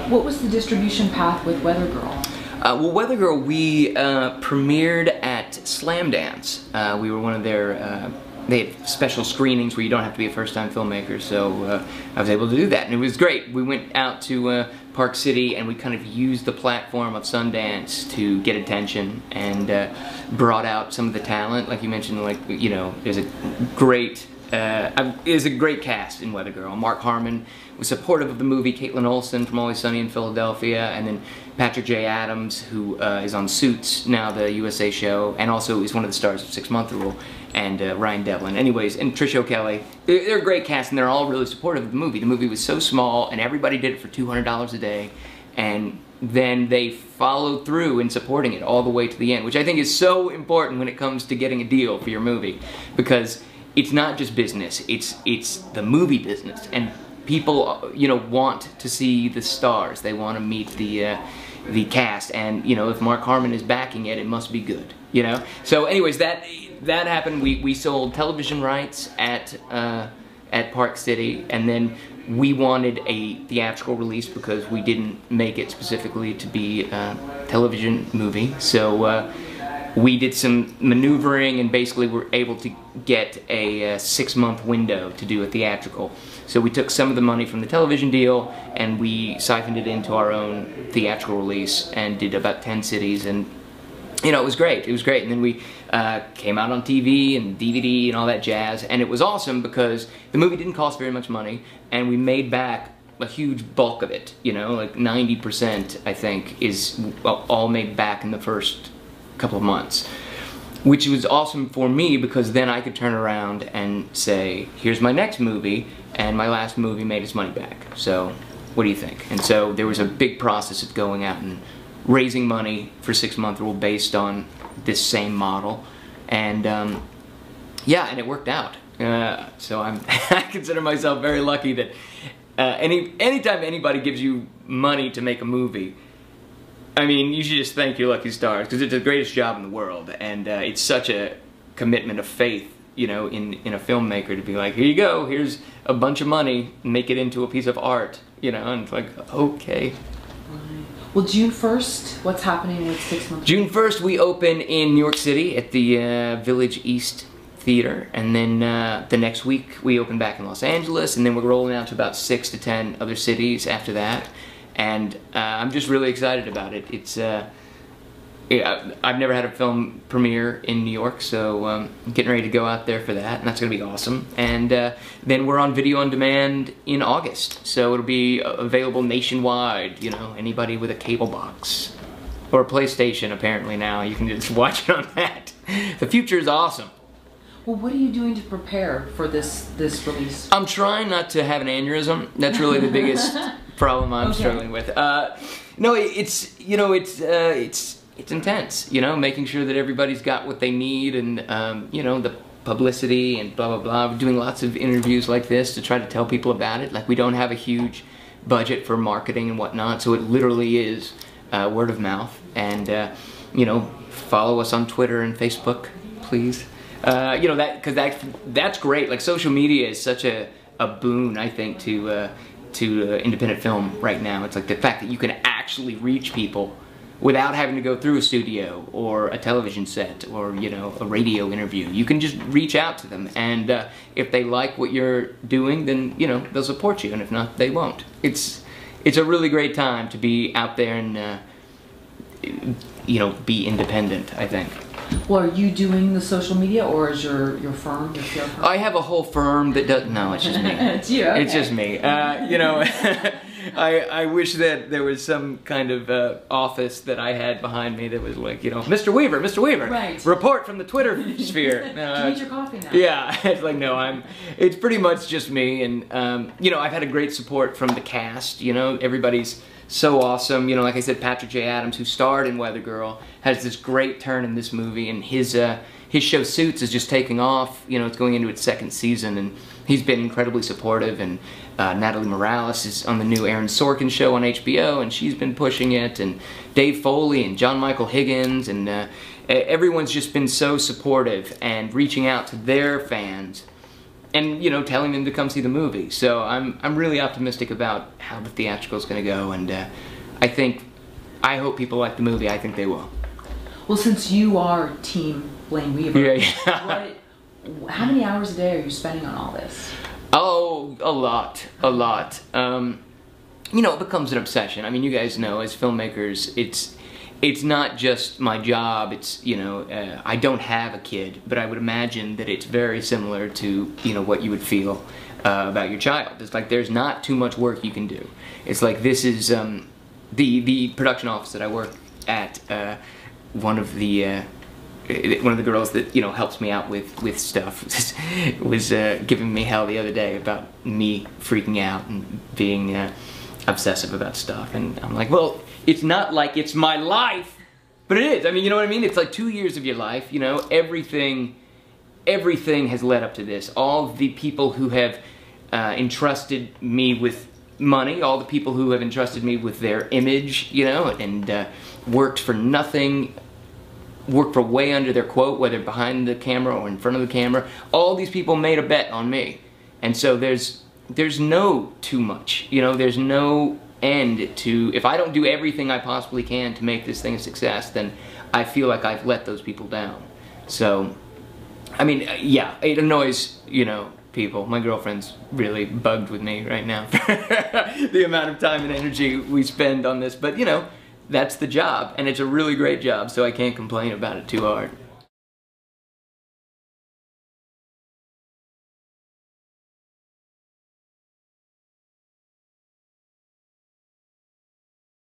What was the distribution path with Weather Girl? Well, Weather Girl, we premiered at Slam Dance. We were one of their, they had special screenings where you don't have to be a first-time filmmaker, so I was able to do that, and it was great. We went out to Park City, and we kind of used the platform of Sundance to get attention, and brought out some of the talent, like you mentioned. Like, you know, there's a great cast in Weather Girl. Mark Harmon was supportive of the movie. Caitlin Olsen from Always Sunny in Philadelphia, and then Patrick J. Adams, who is on Suits now, the USA show, and also is one of the stars of 6 Month Rule, and Ryan Devlin. Anyways, and Trish O'Kelly. They're a great cast, and they're all really supportive of the movie. The movie was so small, and everybody did it for $200 a day, and then they followed through in supporting it all the way to the end, which I think is so important when it comes to getting a deal for your movie, because it's not just business, it's the movie business, and people, you know, want to see the stars. They want to meet the cast, and, you know, if Mark Harmon is backing it, it must be good, you know? So anyways, that happened. We sold television rights at Park City, and then we wanted a theatrical release because we didn't make it specifically to be a television movie. So we did some maneuvering and basically were able to get a 6-month window to do a theatrical. So we took some of the money from the television deal and we siphoned it into our own theatrical release and did about 10 cities, and you know, it was great. It was great. And then we came out on TV and DVD and all that jazz, and it was awesome because the movie didn't cost very much money and we made back a huge bulk of it, you know, like 90% I think is all made back in the first couple of months, which was awesome for me because then I could turn around and say, here's my next movie, and my last movie made its money back, so what do you think? And so there was a big process of going out and raising money for 6 Month Rule based on this same model, and yeah, and it worked out. So I consider myself very lucky that anytime anybody gives you money to make a movie, I mean, you should just thank your lucky stars, because it's the greatest job in the world, and it's such a commitment of faith, you know, in a filmmaker to be like, here you go, here's a bunch of money, make it into a piece of art, you know, and it's like, okay. Well, June 1st, what's happening with 6 Month Rule? June 1st, we open in New York City at the Village East Theater, and then the next week we open back in Los Angeles, and then we're rolling out to about 6 to 10 other cities after that. And I'm just really excited about it. It's yeah, I've never had a film premiere in New York, so I'm getting ready to go out there for that, and that's going to be awesome. And then we're on video on demand in August, so it'll be available nationwide. You know, anybody with a cable box or a PlayStation, apparently now, you can just watch it on that. The future is awesome. Well, what are you doing to prepare for this release? I'm trying not to have an aneurysm. That's really the biggest problem I'm struggling with. No, it's, you know, it's intense, you know, making sure that everybody's got what they need, and you know, the publicity and blah blah blah. We're doing lots of interviews like this to try to tell people about it. Like, we don't have a huge budget for marketing and whatnot, so it literally is word of mouth. And you know, follow us on Twitter and Facebook, please. You know, because that's great. Like, social media is such a boon, I think, to independent film right now. It's like the fact that you can actually reach people without having to go through a studio or a television set or, you know, a radio interview. You can just reach out to them, and if they like what you're doing, then, you know, they'll support you, and if not, they won't. It's a really great time to be out there and you know, be independent, I think. Well, are you doing the social media, or is your firm, your PR firm? I have a whole firm that does. No, it's just me. It's you. Okay. It's just me. You know, I wish that there was some kind of office that I had behind me that was like, you know, Mr. Weaver, Mr. Weaver, right. Report from the Twitter sphere. Do you need your coffee now? Yeah, it's like, no, it's pretty much just me, and you know, I've had a great support from the cast. You know, everybody's so awesome. You know, like I said, Patrick J. Adams, who starred in Weather Girl, has this great turn in this movie, and his show Suits is just taking off. You know, it's going into its 2nd season, and he's been incredibly supportive. And Natalie Morales is on the new Aaron Sorkin show on HBO, and she's been pushing it. And Dave Foley and John Michael Higgins, and everyone's just been so supportive and reaching out to their fans and you know, telling them to come see the movie. So I'm really optimistic about how the theatrical is going to go, and I hope people like the movie. I think they will. Well, since you are Team Blayne Weaver, yeah. How many hours a day are you spending on all this? Oh, a lot. You know, it becomes an obsession. I mean, you guys know, as filmmakers, it's not just my job. It's, you know, I don't have a kid, but I would imagine that it's very similar to, you know, what you would feel about your child. It's like there's not too much work you can do. It's like this is the production office that I work at. One of the girls that, you know, helps me out with stuff was giving me hell the other day about me freaking out and being obsessive about stuff, and I'm like, well, it's not like it's my life, but it is. I mean, you know what I mean? It's like 2 years of your life, you know, everything has led up to this. All the people who have entrusted me with money, all the people who have entrusted me with their image, you know, and worked for nothing, worked for way under their quote, whether behind the camera or in front of the camera. All these people made a bet on me. And so there's no too much, you know, there's no end to, if I don't do everything I possibly can to make this thing a success, then I feel like I've let those people down. So, I mean, yeah, it annoys, you know, people. My girlfriend's really bugged with me right now for the amount of time and energy we spend on this, but you know, that's the job, and it's a really great job, so I can't complain about it too hard.